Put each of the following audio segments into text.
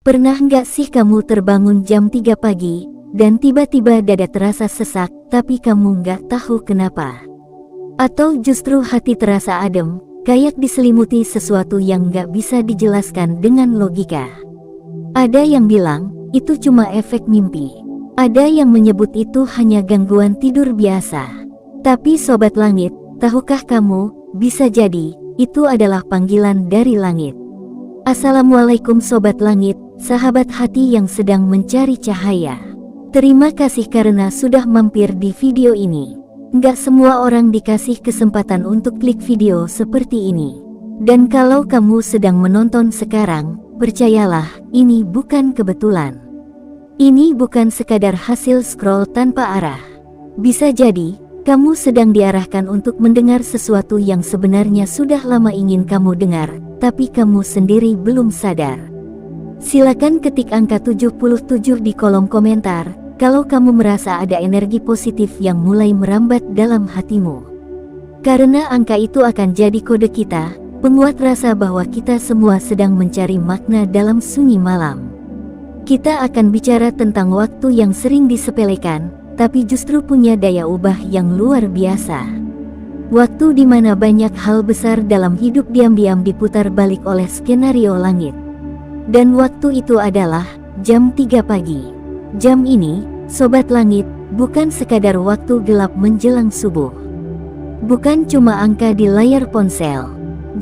Pernah nggak sih kamu terbangun jam 3 pagi, dan tiba-tiba dada terasa sesak, tapi kamu nggak tahu kenapa? Atau justru hati terasa adem, kayak diselimuti sesuatu yang nggak bisa dijelaskan dengan logika? Ada yang bilang, itu cuma efek mimpi. Ada yang menyebut itu hanya gangguan tidur biasa. Tapi Sobat Langit, tahukah kamu, bisa jadi, itu adalah panggilan dari langit. Assalamualaikum Sobat Langit, sahabat hati yang sedang mencari cahaya. Terima kasih karena sudah mampir di video ini. Nggak semua orang dikasih kesempatan untuk klik video seperti ini. Dan kalau kamu sedang menonton sekarang, percayalah, ini bukan kebetulan. Ini bukan sekadar hasil scroll tanpa arah. Bisa jadi, kamu sedang diarahkan untuk mendengar sesuatu yang sebenarnya sudah lama ingin kamu dengar, tapi kamu sendiri belum sadar. Silakan ketik angka 77 di kolom komentar, kalau kamu merasa ada energi positif yang mulai merambat dalam hatimu. Karena angka itu akan jadi kode kita, penguat rasa bahwa kita semua sedang mencari makna dalam sunyi malam. Kita akan bicara tentang waktu yang sering disepelekan, tapi justru punya daya ubah yang luar biasa. Waktu di mana banyak hal besar dalam hidup diam-diam diputar balik oleh skenario langit. Dan waktu itu adalah jam 3 pagi. Jam ini, Sobat Langit, bukan sekadar waktu gelap menjelang subuh. Bukan cuma angka di layar ponsel.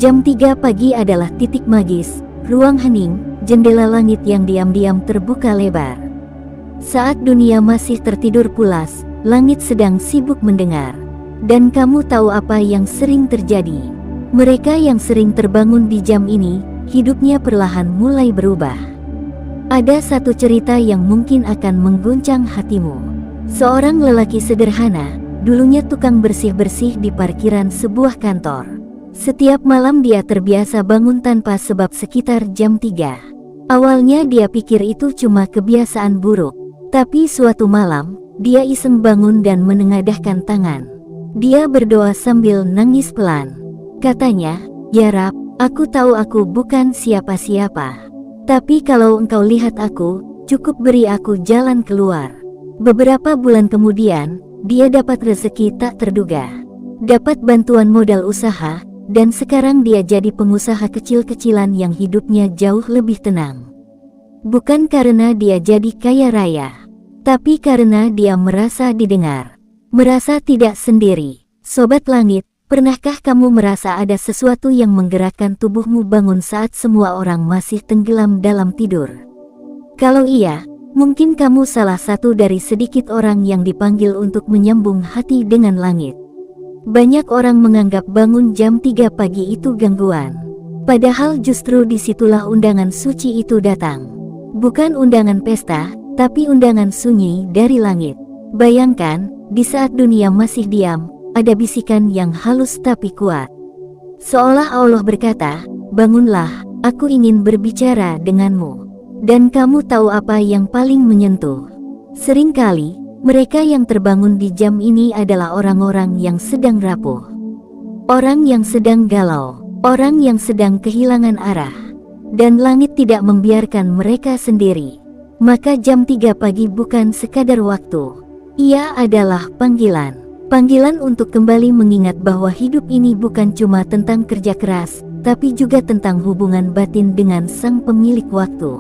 Jam 3 pagi adalah titik magis, ruang hening, jendela langit yang diam-diam terbuka lebar. Saat dunia masih tertidur pulas, langit sedang sibuk mendengar. Dan kamu tahu apa yang sering terjadi? Mereka yang sering terbangun di jam ini, hidupnya perlahan mulai berubah. Ada satu cerita yang mungkin akan mengguncang hatimu. Seorang lelaki sederhana, dulunya tukang bersih-bersih di parkiran sebuah kantor. Setiap malam dia terbiasa bangun tanpa sebab sekitar jam 3. Awalnya dia pikir itu cuma kebiasaan buruk. Tapi suatu malam, dia iseng bangun dan menengadahkan tangan. Dia berdoa sambil nangis pelan. Katanya, "Ya Rab, aku tahu aku bukan siapa-siapa. Tapi kalau engkau lihat aku, cukup beri aku jalan keluar." Beberapa bulan kemudian, dia dapat rezeki tak terduga. Dapat bantuan modal usaha, dan sekarang dia jadi pengusaha kecil-kecilan yang hidupnya jauh lebih tenang. Bukan karena dia jadi kaya raya, tapi karena dia merasa didengar, merasa tidak sendiri. Sobat Langit, pernahkah kamu merasa ada sesuatu yang menggerakkan tubuhmu bangun saat semua orang masih tenggelam dalam tidur? Kalau iya, mungkin kamu salah satu dari sedikit orang yang dipanggil untuk menyambung hati dengan langit. Banyak orang menganggap bangun jam 3 pagi itu gangguan. Padahal justru disitulah undangan suci itu datang. Bukan undangan pesta, tapi undangan sunyi dari langit. Bayangkan, di saat dunia masih diam, ada bisikan yang halus tapi kuat. Seolah Allah berkata, "Bangunlah, aku ingin berbicara denganmu." Dan kamu tahu apa yang paling menyentuh? Seringkali, mereka yang terbangun di jam ini adalah orang-orang yang sedang rapuh. Orang yang sedang galau, orang yang sedang kehilangan arah. Dan langit tidak membiarkan mereka sendiri. Maka jam 3 pagi bukan sekadar waktu. Ia adalah panggilan. Panggilan untuk kembali mengingat bahwa hidup ini bukan cuma tentang kerja keras, tapi juga tentang hubungan batin dengan sang pemilik waktu.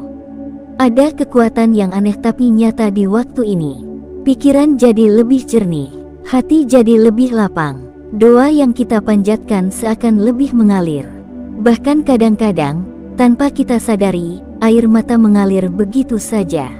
Ada kekuatan yang aneh tapi nyata di waktu ini. Pikiran jadi lebih jernih, hati jadi lebih lapang. Doa yang kita panjatkan seakan lebih mengalir. Bahkan kadang-kadang, tanpa kita sadari, air mata mengalir begitu saja.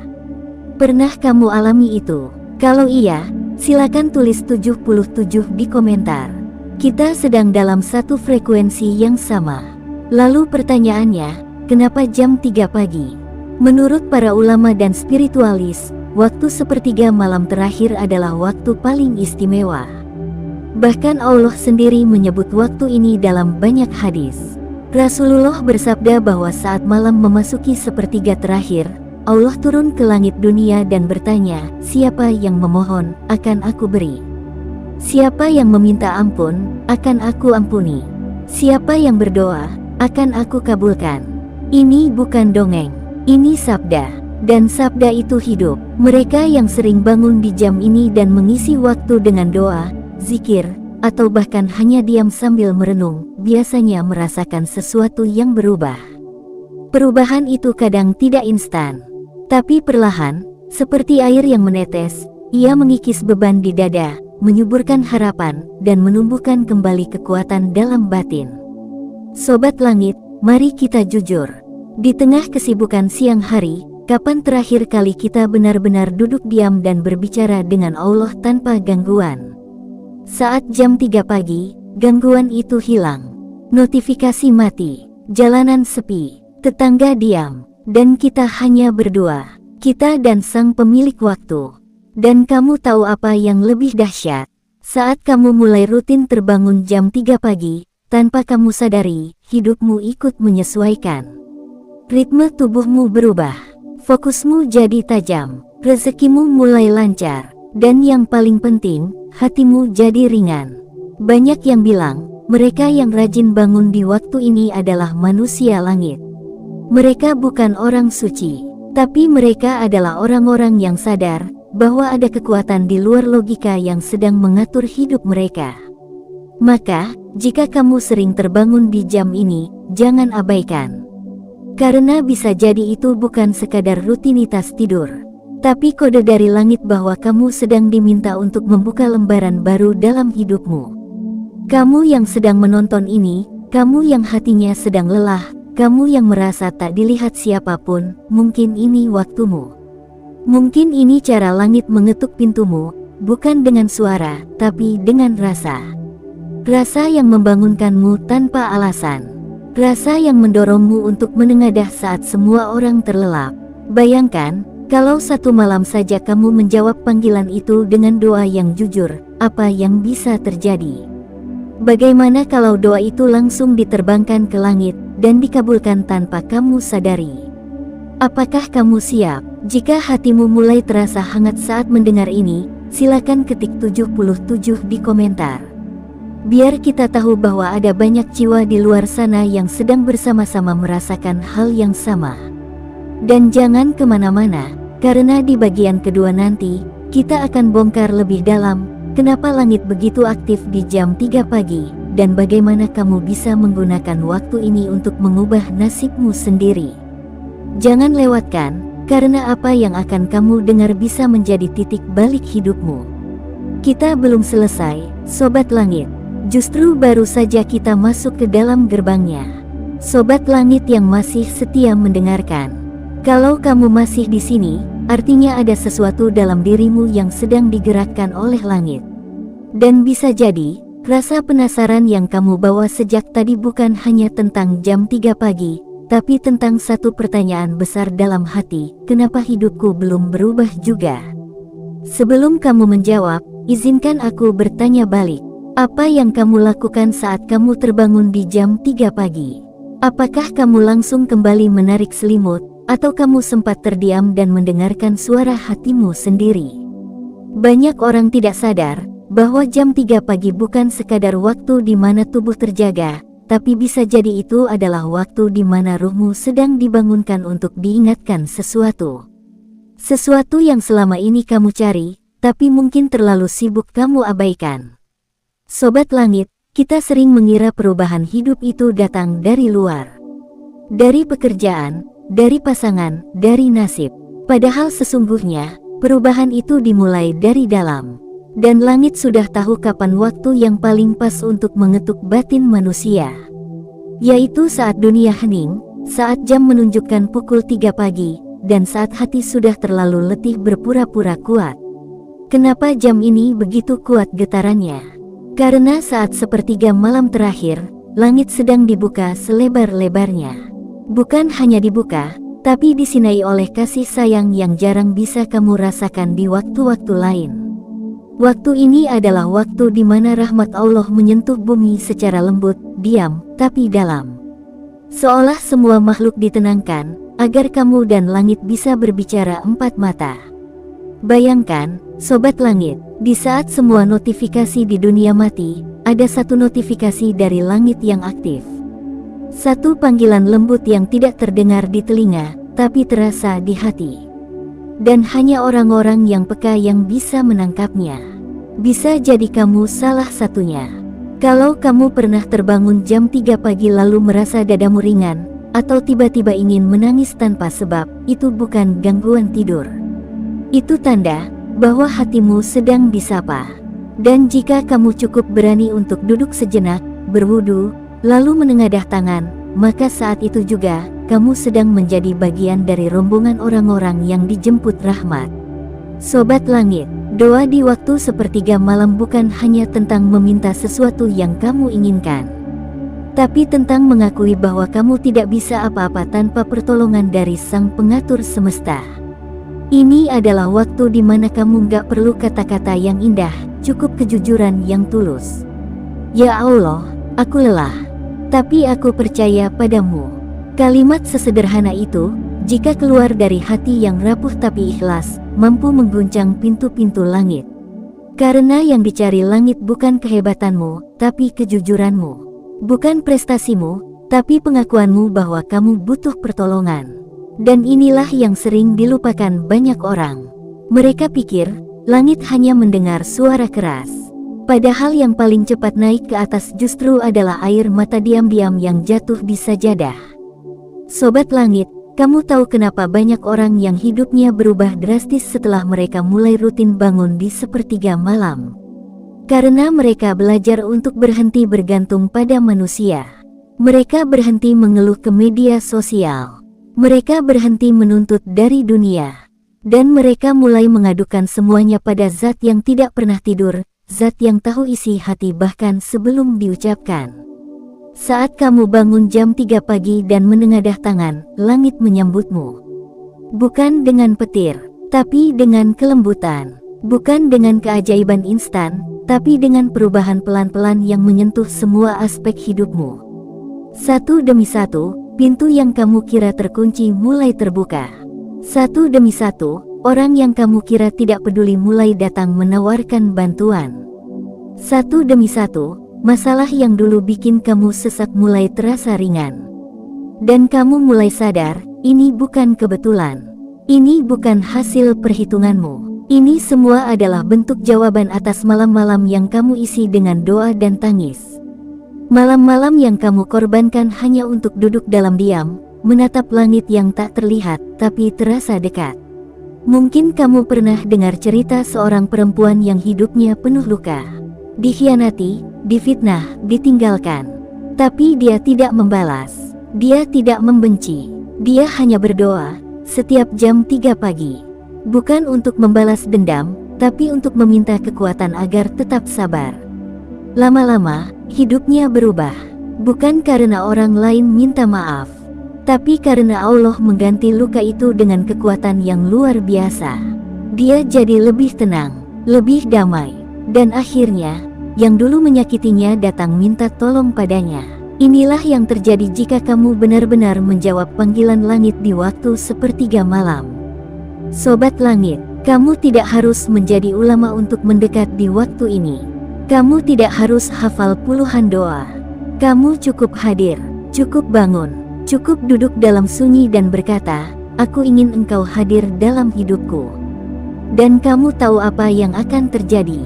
Pernah kamu alami itu? Kalau iya, silakan tulis 77 di komentar. Kita sedang dalam satu frekuensi yang sama. Lalu pertanyaannya, kenapa jam 3 pagi? Menurut para ulama dan spiritualis, waktu sepertiga malam terakhir adalah waktu paling istimewa. Bahkan Allah sendiri menyebut waktu ini dalam banyak hadis. Rasulullah bersabda bahwa saat malam memasuki sepertiga terakhir, Allah turun ke langit dunia dan bertanya, "Siapa yang memohon, akan aku beri. Siapa yang meminta ampun, akan aku ampuni. Siapa yang berdoa, akan aku kabulkan." Ini bukan dongeng. Ini sabda, dan sabda itu hidup. Mereka yang sering bangun di jam ini dan mengisi waktu dengan doa, zikir, atau bahkan hanya diam sambil merenung, biasanya merasakan sesuatu yang berubah. Perubahan itu kadang tidak instan, tapi perlahan, seperti air yang menetes, ia mengikis beban di dada, menyuburkan harapan, dan menumbuhkan kembali kekuatan dalam batin. Sobat Langit, mari kita jujur. Di tengah kesibukan siang hari, kapan terakhir kali kita benar-benar duduk diam dan berbicara dengan Allah tanpa gangguan? Saat jam 3 pagi, gangguan itu hilang. Notifikasi mati, jalanan sepi, tetangga diam, dan kita hanya berdua. Kita dan sang pemilik waktu. Dan kamu tahu apa yang lebih dahsyat? Saat kamu mulai rutin terbangun jam 3 pagi, tanpa kamu sadari, hidupmu ikut menyesuaikan. Ritme tubuhmu berubah, fokusmu jadi tajam, rezekimu mulai lancar, dan yang paling penting, hatimu jadi ringan. Banyak yang bilang, mereka yang rajin bangun di waktu ini adalah manusia langit. Mereka bukan orang suci, tapi mereka adalah orang-orang yang sadar bahwa ada kekuatan di luar logika yang sedang mengatur hidup mereka. Maka, jika kamu sering terbangun di jam ini, jangan abaikan. Karena bisa jadi itu bukan sekadar rutinitas tidur, tapi kode dari langit bahwa kamu sedang diminta untuk membuka lembaran baru dalam hidupmu. Kamu yang sedang menonton ini, kamu yang hatinya sedang lelah, kamu yang merasa tak dilihat siapapun, mungkin ini waktumu. Mungkin ini cara langit mengetuk pintumu, bukan dengan suara, tapi dengan rasa. Rasa yang membangunkanmu tanpa alasan. Rasa yang mendorongmu untuk menengadah saat semua orang terlelap. Bayangkan, kalau satu malam saja kamu menjawab panggilan itu dengan doa yang jujur, apa yang bisa terjadi? Bagaimana kalau doa itu langsung diterbangkan ke langit dan dikabulkan tanpa kamu sadari? Apakah kamu siap? Jika hatimu mulai terasa hangat saat mendengar ini, silakan ketik 77 di komentar. Biar kita tahu bahwa ada banyak jiwa di luar sana yang sedang bersama-sama merasakan hal yang sama. Dan jangan kemana-mana, karena di bagian kedua nanti, kita akan bongkar lebih dalam, kenapa langit begitu aktif di jam 3 pagi, dan bagaimana kamu bisa menggunakan waktu ini untuk mengubah nasibmu sendiri. Jangan lewatkan, karena apa yang akan kamu dengar bisa menjadi titik balik hidupmu. Kita belum selesai, Sobat Langit. Justru baru saja kita masuk ke dalam gerbangnya. Sobat Langit yang masih setia mendengarkan. Kalau kamu masih di sini, artinya ada sesuatu dalam dirimu yang sedang digerakkan oleh langit. Dan bisa jadi, rasa penasaran yang kamu bawa sejak tadi bukan hanya tentang jam 3 pagi, tapi tentang satu pertanyaan besar dalam hati, kenapa hidupku belum berubah juga? Sebelum kamu menjawab, izinkan aku bertanya balik. Apa yang kamu lakukan saat kamu terbangun di jam 3 pagi? Apakah kamu langsung kembali menarik selimut, atau kamu sempat terdiam dan mendengarkan suara hatimu sendiri? Banyak orang tidak sadar bahwa jam 3 pagi bukan sekadar waktu di mana tubuh terjaga, tapi bisa jadi itu adalah waktu di mana ruhmu sedang dibangunkan untuk diingatkan sesuatu. Sesuatu yang selama ini kamu cari, tapi mungkin terlalu sibuk kamu abaikan. Sobat Langit, kita sering mengira perubahan hidup itu datang dari luar. Dari pekerjaan, dari pasangan, dari nasib. Padahal sesungguhnya, perubahan itu dimulai dari dalam. Dan langit sudah tahu kapan waktu yang paling pas untuk mengetuk batin manusia. Yaitu saat dunia hening, saat jam menunjukkan pukul 3 pagi, dan saat hati sudah terlalu letih berpura-pura kuat. Kenapa jam ini begitu kuat getarannya? Karena saat sepertiga malam terakhir, langit sedang dibuka selebar-lebarnya. Bukan hanya dibuka, tapi disinai oleh kasih sayang yang jarang bisa kamu rasakan di waktu-waktu lain. Waktu ini adalah waktu di mana rahmat Allah menyentuh bumi secara lembut, diam, tapi dalam. Seolah semua makhluk ditenangkan, agar kamu dan langit bisa berbicara empat mata. Bayangkan, Sobat Langit, di saat semua notifikasi di dunia mati, ada satu notifikasi dari langit yang aktif. Satu panggilan lembut yang tidak terdengar di telinga, tapi terasa di hati. Dan hanya orang-orang yang peka yang bisa menangkapnya. Bisa jadi kamu salah satunya. Kalau kamu pernah terbangun jam 3 pagi lalu merasa dadamu ringan, atau tiba-tiba ingin menangis tanpa sebab, itu bukan gangguan tidur. Itu tanda bahwa hatimu sedang disapa. Dan jika kamu cukup berani untuk duduk sejenak, berwudu, lalu menengadah tangan, maka saat itu juga kamu sedang menjadi bagian dari rombongan orang-orang yang dijemput rahmat. Sobat Langit, doa di waktu sepertiga malam bukan hanya tentang meminta sesuatu yang kamu inginkan, tapi tentang mengakui bahwa kamu tidak bisa apa-apa tanpa pertolongan dari Sang Pengatur Semesta. Ini adalah waktu di mana kamu gak perlu kata-kata yang indah, cukup kejujuran yang tulus. Ya Allah, aku lelah, tapi aku percaya padamu. Kalimat sesederhana itu, jika keluar dari hati yang rapuh tapi ikhlas, mampu mengguncang pintu-pintu langit. Karena yang dicari langit bukan kehebatanmu, tapi kejujuranmu. Bukan prestasimu, tapi pengakuanmu bahwa kamu butuh pertolongan. Dan inilah yang sering dilupakan banyak orang. Mereka pikir, langit hanya mendengar suara keras. Padahal yang paling cepat naik ke atas justru adalah air mata diam-diam yang jatuh di sajadah. Sobat Langit, kamu tahu kenapa banyak orang yang hidupnya berubah drastis setelah mereka mulai rutin bangun di sepertiga malam? Karena mereka belajar untuk berhenti bergantung pada manusia. Mereka berhenti mengeluh ke media sosial. Mereka berhenti menuntut dari dunia. Dan mereka mulai mengadukan semuanya pada Zat yang tidak pernah tidur, Zat yang tahu isi hati bahkan sebelum diucapkan. Saat kamu bangun jam 3 pagi dan menengadah tangan, langit menyambutmu. Bukan dengan petir, tapi dengan kelembutan. Bukan dengan keajaiban instan, tapi dengan perubahan pelan-pelan yang menyentuh semua aspek hidupmu. Satu demi satu, pintu yang kamu kira terkunci mulai terbuka. Satu demi satu, orang yang kamu kira tidak peduli mulai datang menawarkan bantuan. Satu demi satu, masalah yang dulu bikin kamu sesak mulai terasa ringan. Dan kamu mulai sadar, ini bukan kebetulan. Ini bukan hasil perhitunganmu. Ini semua adalah bentuk jawaban atas malam-malam yang kamu isi dengan doa dan tangis. Malam-malam yang kamu korbankan hanya untuk duduk dalam diam, menatap langit yang tak terlihat, tapi terasa dekat. Mungkin kamu pernah dengar cerita seorang perempuan yang hidupnya penuh luka. Dikhianati, difitnah, ditinggalkan. Tapi dia tidak membalas. Dia tidak membenci. Dia hanya berdoa, setiap jam 3 pagi. Bukan untuk membalas dendam, tapi untuk meminta kekuatan agar tetap sabar. Lama-lama, hidupnya berubah. Bukan karena orang lain minta maaf, tapi karena Allah mengganti luka itu dengan kekuatan yang luar biasa. Dia jadi lebih tenang, lebih damai. Dan akhirnya, yang dulu menyakitinya datang minta tolong padanya. Inilah yang terjadi jika kamu benar-benar menjawab panggilan langit di waktu sepertiga malam. Sobat Langit, kamu tidak harus menjadi ulama untuk mendekat di waktu ini. Kamu tidak harus hafal puluhan doa. Kamu cukup hadir, cukup bangun, cukup duduk dalam sunyi dan berkata, "Aku ingin Engkau hadir dalam hidupku." Dan kamu tahu apa yang akan terjadi.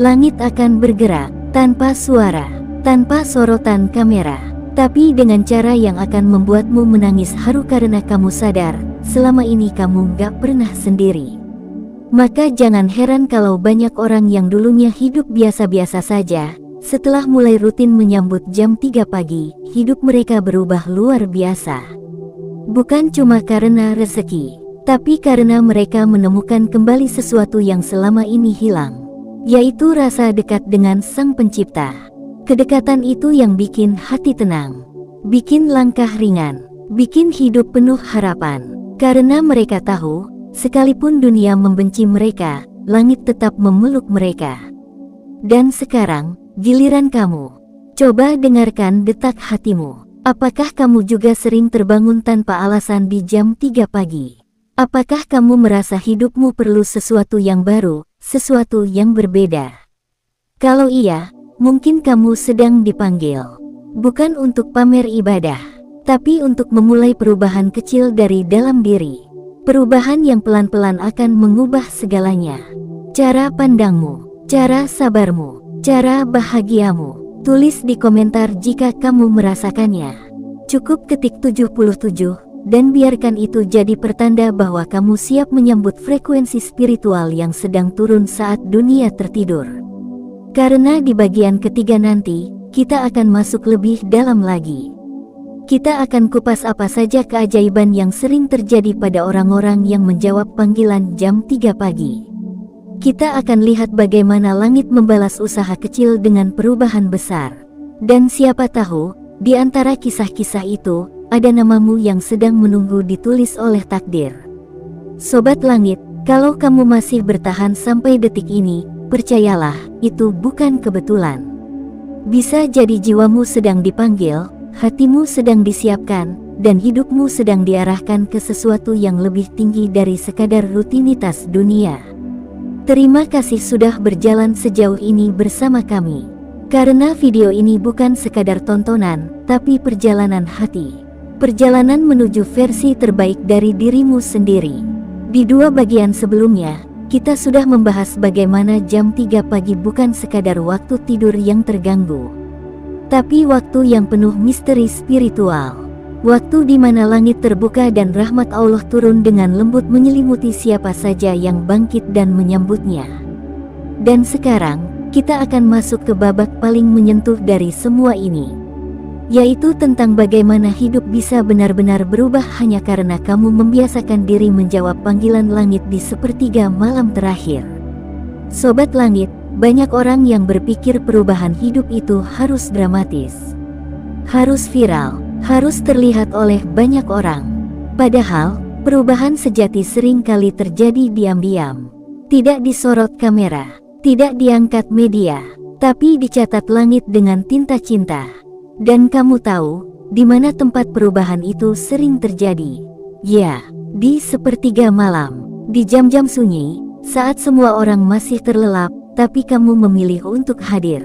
Langit akan bergerak, tanpa suara, tanpa sorotan kamera, tapi dengan cara yang akan membuatmu menangis haru karena kamu sadar, selama ini kamu gak pernah sendiri. Maka jangan heran kalau banyak orang yang dulunya hidup biasa-biasa saja, setelah mulai rutin menyambut jam 3 pagi, hidup mereka berubah luar biasa. Bukan cuma karena rezeki, tapi karena mereka menemukan kembali sesuatu yang selama ini hilang, yaitu rasa dekat dengan Sang Pencipta. Kedekatan itu yang bikin hati tenang, bikin langkah ringan, bikin hidup penuh harapan. Karena mereka tahu, sekalipun dunia membenci mereka, langit tetap memeluk mereka. Dan sekarang, giliran kamu. Coba dengarkan detak hatimu. Apakah kamu juga sering terbangun tanpa alasan di jam 3 pagi? Apakah kamu merasa hidupmu perlu sesuatu yang baru, sesuatu yang berbeda? Kalau iya, mungkin kamu sedang dipanggil. Bukan untuk pamer ibadah, tapi untuk memulai perubahan kecil dari dalam diri. Perubahan yang pelan-pelan akan mengubah segalanya. Cara pandangmu, cara sabarmu, cara bahagiamu. Tulis di komentar jika kamu merasakannya. Cukup ketik 77 dan biarkan itu jadi pertanda bahwa kamu siap menyambut frekuensi spiritual yang sedang turun saat dunia tertidur. Karena di bagian ketiga nanti, kita akan masuk lebih dalam lagi. Kita akan kupas apa saja keajaiban yang sering terjadi pada orang-orang yang menjawab panggilan jam 3 pagi. Kita akan lihat bagaimana langit membalas usaha kecil dengan perubahan besar. Dan siapa tahu, di antara kisah-kisah itu, ada namamu yang sedang menunggu ditulis oleh takdir. Sobat Langit, kalau kamu masih bertahan sampai detik ini, percayalah, itu bukan kebetulan. Bisa jadi jiwamu sedang dipanggil, hatimu sedang disiapkan, dan hidupmu sedang diarahkan ke sesuatu yang lebih tinggi dari sekadar rutinitas dunia. Terima kasih sudah berjalan sejauh ini bersama kami. Karena video ini bukan sekadar tontonan, tapi perjalanan hati. Perjalanan menuju versi terbaik dari dirimu sendiri. Di 2 bagian sebelumnya, kita sudah membahas bagaimana jam 3 pagi bukan sekadar waktu tidur yang terganggu, tapi waktu yang penuh misteri spiritual. Waktu di mana langit terbuka dan rahmat Allah turun dengan lembut menyelimuti siapa saja yang bangkit dan menyambutnya. Dan sekarang, kita akan masuk ke babak paling menyentuh dari semua ini, yaitu tentang bagaimana hidup bisa benar-benar berubah hanya karena kamu membiasakan diri menjawab panggilan langit di sepertiga malam terakhir. Sobat Langit, banyak orang yang berpikir perubahan hidup itu harus dramatis, harus viral, harus terlihat oleh banyak orang. Padahal, perubahan sejati sering kali terjadi diam-diam. Tidak disorot kamera, tidak diangkat media, tapi dicatat langit dengan tinta cinta. Dan kamu tahu, di mana tempat perubahan itu sering terjadi? Ya, di sepertiga malam, di jam-jam sunyi, saat semua orang masih terlelap, tapi kamu memilih untuk hadir.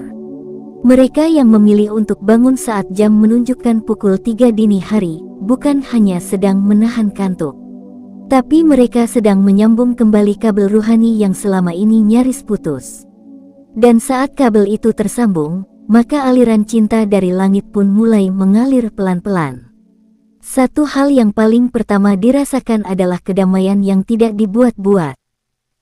Mereka yang memilih untuk bangun saat jam menunjukkan pukul 3 dini hari, bukan hanya sedang menahan kantuk, tapi mereka sedang menyambung kembali kabel ruhani yang selama ini nyaris putus. Dan saat kabel itu tersambung, maka aliran cinta dari langit pun mulai mengalir pelan-pelan. Satu hal yang paling pertama dirasakan adalah kedamaian yang tidak dibuat-buat.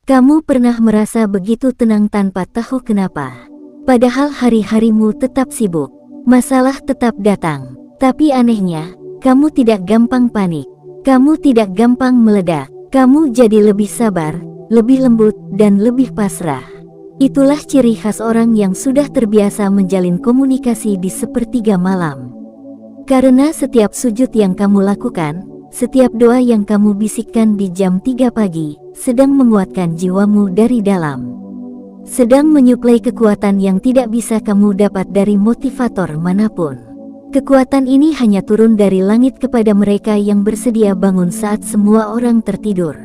Kamu pernah merasa begitu tenang tanpa tahu kenapa. Padahal hari-harimu tetap sibuk, masalah tetap datang. Tapi anehnya, kamu tidak gampang panik. Kamu tidak gampang meledak. Kamu jadi lebih sabar, lebih lembut, dan lebih pasrah. Itulah ciri khas orang yang sudah terbiasa menjalin komunikasi di sepertiga malam. Karena setiap sujud yang kamu lakukan, setiap doa yang kamu bisikkan di jam 3 pagi, sedang menguatkan jiwamu dari dalam. Sedang menyuplai kekuatan yang tidak bisa kamu dapat dari motivator manapun. Kekuatan ini hanya turun dari langit kepada mereka yang bersedia bangun saat semua orang tertidur.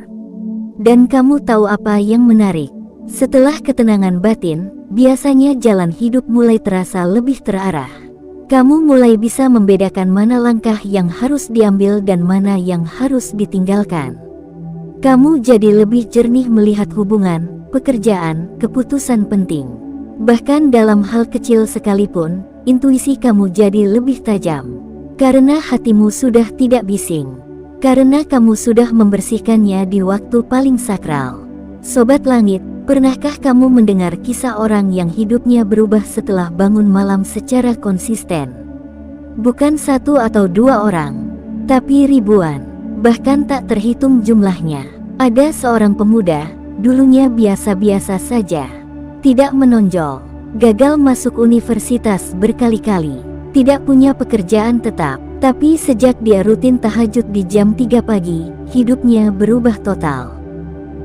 Dan kamu tahu apa yang menarik? Setelah ketenangan batin, biasanya jalan hidup mulai terasa lebih terarah. Kamu mulai bisa membedakan mana langkah yang harus diambil dan mana yang harus ditinggalkan. Kamu jadi lebih jernih melihat hubungan, pekerjaan, keputusan penting. Bahkan dalam hal kecil sekalipun, intuisi kamu jadi lebih tajam. Karena hatimu sudah tidak bising. Karena kamu sudah membersihkannya di waktu paling sakral. Sobat Langit, pernahkah kamu mendengar kisah orang yang hidupnya berubah setelah bangun malam secara konsisten? Bukan 1 atau 2 orang, tapi ribuan, bahkan tak terhitung jumlahnya. Ada seorang pemuda, dulunya biasa-biasa saja, tidak menonjol, gagal masuk universitas berkali-kali, tidak punya pekerjaan tetap, tapi sejak dia rutin tahajud di jam 3 pagi, hidupnya berubah total.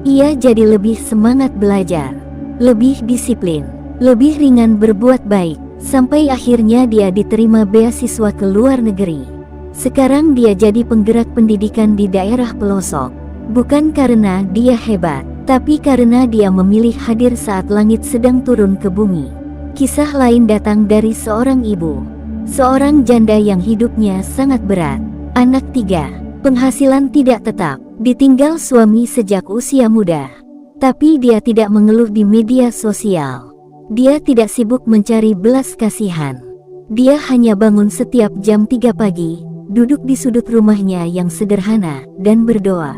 Ia jadi lebih semangat belajar, lebih disiplin, lebih ringan berbuat baik, sampai akhirnya dia diterima beasiswa ke luar negeri. Sekarang dia jadi penggerak pendidikan di daerah pelosok, bukan karena dia hebat, tapi karena dia memilih hadir saat langit sedang turun ke bumi. Kisah lain datang dari seorang ibu. Seorang janda yang hidupnya sangat berat. Anak 3. Penghasilan tidak tetap. Ditinggal suami sejak usia muda. Tapi dia tidak mengeluh di media sosial. Dia tidak sibuk mencari belas kasihan. Dia hanya bangun setiap jam 3 pagi, duduk di sudut rumahnya yang sederhana, dan berdoa.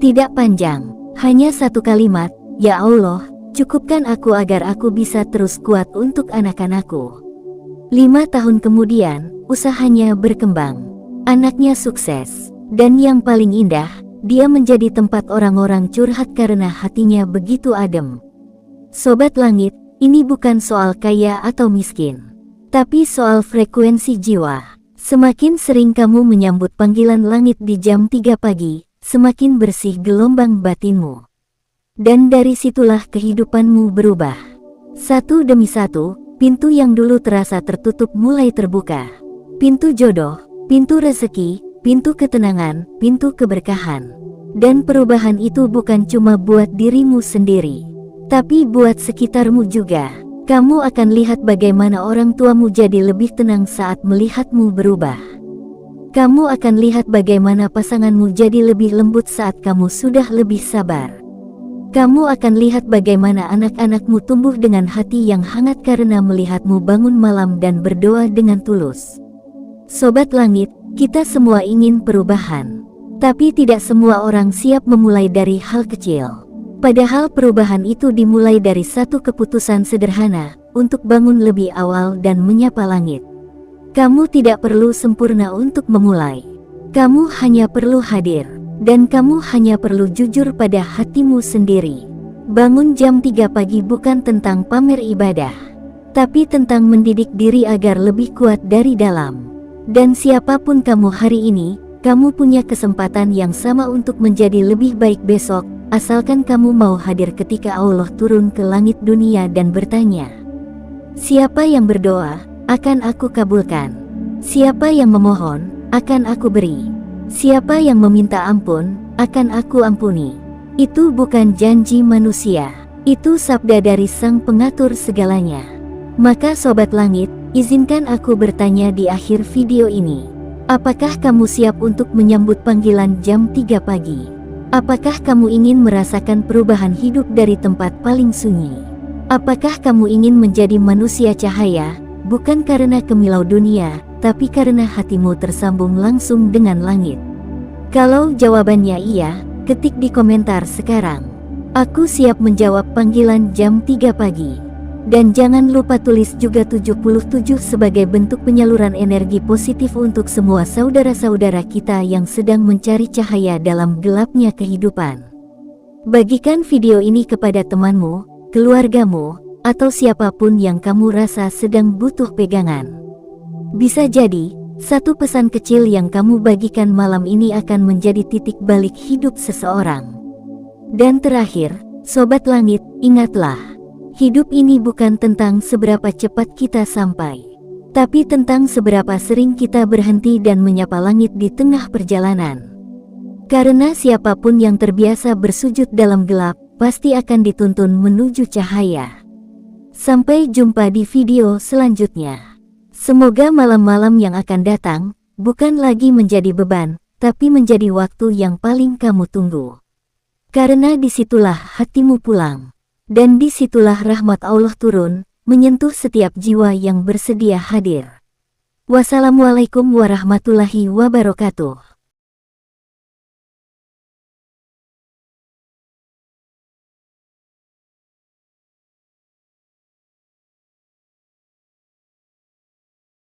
Tidak panjang, hanya satu kalimat, "Ya Allah, cukupkan aku agar aku bisa terus kuat untuk anak-anakku." 5 tahun kemudian, usahanya berkembang. Anaknya sukses. Dan yang paling indah, dia menjadi tempat orang-orang curhat karena hatinya begitu adem. Sobat Langit, ini bukan soal kaya atau miskin, tapi soal frekuensi jiwa. Semakin sering kamu menyambut panggilan langit di jam 3 pagi, semakin bersih gelombang batinmu. Dan dari situlah kehidupanmu berubah. Satu demi satu, pintu yang dulu terasa tertutup mulai terbuka. Pintu jodoh, pintu rezeki, pintu ketenangan, pintu keberkahan. Dan perubahan itu bukan cuma buat dirimu sendiri, tapi buat sekitarmu juga. Kamu akan lihat bagaimana orang tuamu jadi lebih tenang saat melihatmu berubah. Kamu akan lihat bagaimana pasanganmu jadi lebih lembut saat kamu sudah lebih sabar. Kamu akan lihat bagaimana anak-anakmu tumbuh dengan hati yang hangat karena melihatmu bangun malam dan berdoa dengan tulus. Sobat Langit, kita semua ingin perubahan. Tapi tidak semua orang siap memulai dari hal kecil. Padahal perubahan itu dimulai dari satu keputusan sederhana, untuk bangun lebih awal dan menyapa langit. Kamu tidak perlu sempurna untuk memulai. Kamu hanya perlu hadir. Dan kamu hanya perlu jujur pada hatimu sendiri. Bangun jam 3 pagi bukan tentang pamer ibadah, tapi tentang mendidik diri agar lebih kuat dari dalam. Dan siapapun kamu hari ini, kamu punya kesempatan yang sama untuk menjadi lebih baik besok, asalkan kamu mau hadir ketika Allah turun ke langit dunia dan bertanya, "Siapa yang berdoa, akan aku kabulkan. Siapa yang memohon, akan aku beri. Siapa yang meminta ampun, akan aku ampuni." Itu bukan janji manusia, itu sabda dari Sang Pengatur segalanya. Maka Sobat Langit, izinkan aku bertanya di akhir video ini. Apakah kamu siap untuk menyambut panggilan jam 3 pagi? Apakah kamu ingin merasakan perubahan hidup dari tempat paling sunyi? Apakah kamu ingin menjadi manusia cahaya, bukan karena kemilau dunia, tapi karena hatimu tersambung langsung dengan langit? Kalau jawabannya iya, ketik di komentar sekarang. Aku siap menjawab panggilan jam 3 pagi. Dan jangan lupa tulis juga 77 sebagai bentuk penyaluran energi positif untuk semua saudara-saudara kita yang sedang mencari cahaya dalam gelapnya kehidupan. Bagikan video ini kepada temanmu, keluargamu, atau siapapun yang kamu rasa sedang butuh pegangan. Bisa jadi, satu pesan kecil yang kamu bagikan malam ini akan menjadi titik balik hidup seseorang. Dan terakhir, Sobat Langit, ingatlah, hidup ini bukan tentang seberapa cepat kita sampai, tapi tentang seberapa sering kita berhenti dan menyapa langit di tengah perjalanan. Karena siapapun yang terbiasa bersujud dalam gelap, pasti akan dituntun menuju cahaya. Sampai jumpa di video selanjutnya. Semoga malam-malam yang akan datang, bukan lagi menjadi beban, tapi menjadi waktu yang paling kamu tunggu. Karena disitulah hatimu pulang. Dan disitulah rahmat Allah turun, menyentuh setiap jiwa yang bersedia hadir. Wassalamualaikum warahmatullahi wabarakatuh.